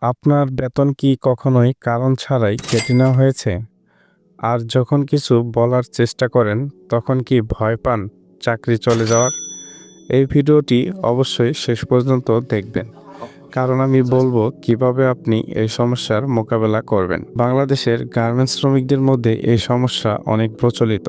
আপনার বেতন কি কখনোই কারণ ছাড়াই কেটে নেওয়া হয়েছে? আর যখন কিছু বলার চেষ্টা করেন, তখন কি ভয় পান চাকরি চলে যাওয়ার? এই ভিডিওটি অবশ্যই শেষ পর্যন্ত দেখবেন, কারণ আমি বলবো কিভাবে আপনি এই সমস্যার মোকাবেলা করবেন। বাংলাদেশের গার্মেন্টস শ্রমিকদের মধ্যে এই সমস্যা অনেক প্রচলিত।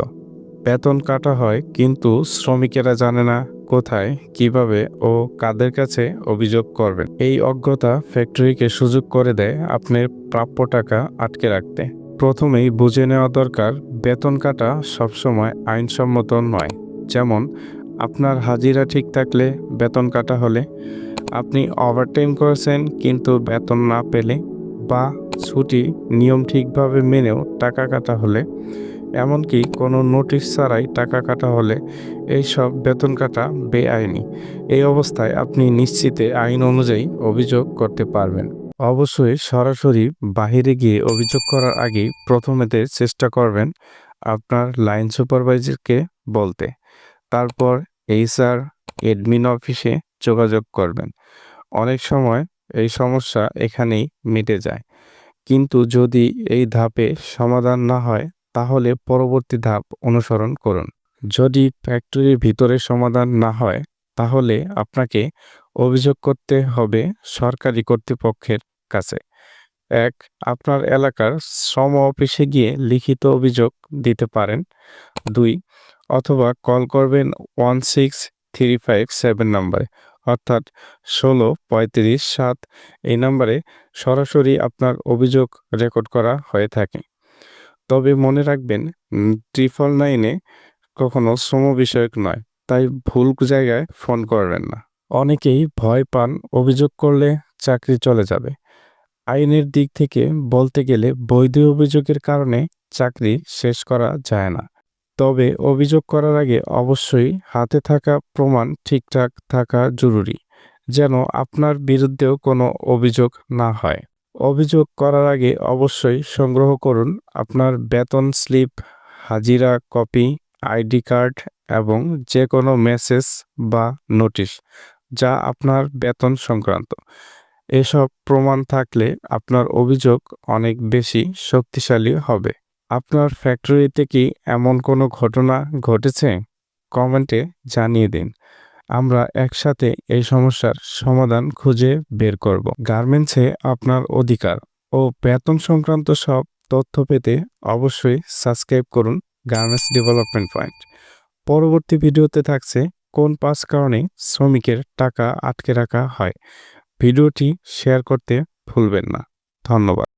বেতন কাটা হয়, কিন্তু শ্রমিকেরা জানে না কোথায়, কিভাবে ও কাদের কাছে অভিযোগ করবেন। এই অজ্ঞতা ফ্যাক্টরিকে সুযোগ করে দেয় আপনার প্রাপ্য টাকা আটকে রাখতে। প্রথমেই বুঝে নেওয়া দরকার, বেতন কাটা সবসময় আইনসম্মত নয়। যেমন, আপনার হাজিরা ঠিক থাকলে বেতন কাটা হলে, আপনি ওভারটাইম করেছেন কিন্তু বেতন না পেলে, বা ছুটি নিয়ম ঠিকভাবে মেনেও টাকা কাটা হলে, এমনকি কোনো নোটিশ ছাড়াই টাকা কাটা হলে, এই সব বেতন কাটা বেআইনি। এই অবস্থায় আপনি নিশ্চিতে আইন অনুযায়ী অভিযোগ করতে পারবেন। অবশ্যই সরাসরি বাহিরে গিয়ে অভিযোগ করার আগেই প্রথমেতে চেষ্টা করবেন আপনার লাইন সুপারভাইজারকে বলতে। তারপর এইচআর অ্যাডমিন অফিসে যোগাযোগ করবেন। অনেক সময় এই সমস্যা এখানেই মিটে যায়। কিন্তু যদি এই ধাপে সমাধান না হয়, তাহলে পরবর্তী ধাপ অনুসরণ করুন। যদি ফ্যাক্টরির ভিতরে সমাধান না হয়, তাহলে আপনাকে অভিযোগ করতে হবে সরকারি কর্তৃপক্ষের কাছে। ১. আপনার এলাকার শ্রম অফিসে গিয়ে লিখিত অভিযোগ দিতে পারেন। ২. অথবা কল করবেন 16357 নম্বরে, অর্থাৎ ১৬ ৩৫ ৭। এই নম্বরে সরাসরি আপনার অভিযোগ রেকর্ড করা হয়ে থাকে। তবে মনে রাখবেন, 999 কখনো শ্রম বিষয়ক নয়, তাই ভুল জায়গায় ফোন করবেন না। অনেকেই ভয় পান অভিযোগ করলে চাকরি চলে যাবে। আইনের দিক থেকে বলতে গেলে বৈধ অভিযোগের কারণে চাকরি শেষ করা যায় না। তবে অভিযোগ করার আগে অবশ্যই হাতে থাকা প্রমাণ ঠিকঠাক থাকা জরুরি, যেন আপনার বিরুদ্ধেও কোনো অভিযোগ না হয়। অভিযোগ করার আগে অবশ্যই সংগ্রহ করুন আপনার বেতন স্লিপ, হাজিরা কপি, আইডি কার্ড এবং যে কোনো মেসেজ বা নোটিশ যা আপনার বেতন সংক্রান্ত। এসব প্রমাণ থাকলে আপনার অভিযোগ অনেক বেশি শক্তিশালী হবে। আপনার ফ্যাক্টরিতে কি এমন কোনো ঘটনা ঘটেছে? কমেন্টে জানিয়ে দিন। আমরা একসাথে এই সমস্যার সমাধান খুঁজে বের করব। গার্মেন্টসে আপনার অধিকার ও বেতন সংক্রান্ত সব তথ্য পেতে অবশ্যই সাবস্ক্রাইব করুন গার্মেন্টস ডেভেলপমেন্ট পয়েন্ট। পরবর্তী ভিডিওতে থাকছে কোন ৫ কারণে শ্রমিকের টাকা আটকে রাখা হয়। ভিডিওটি শেয়ার করতে ভুলবেন না। ধন্যবাদ।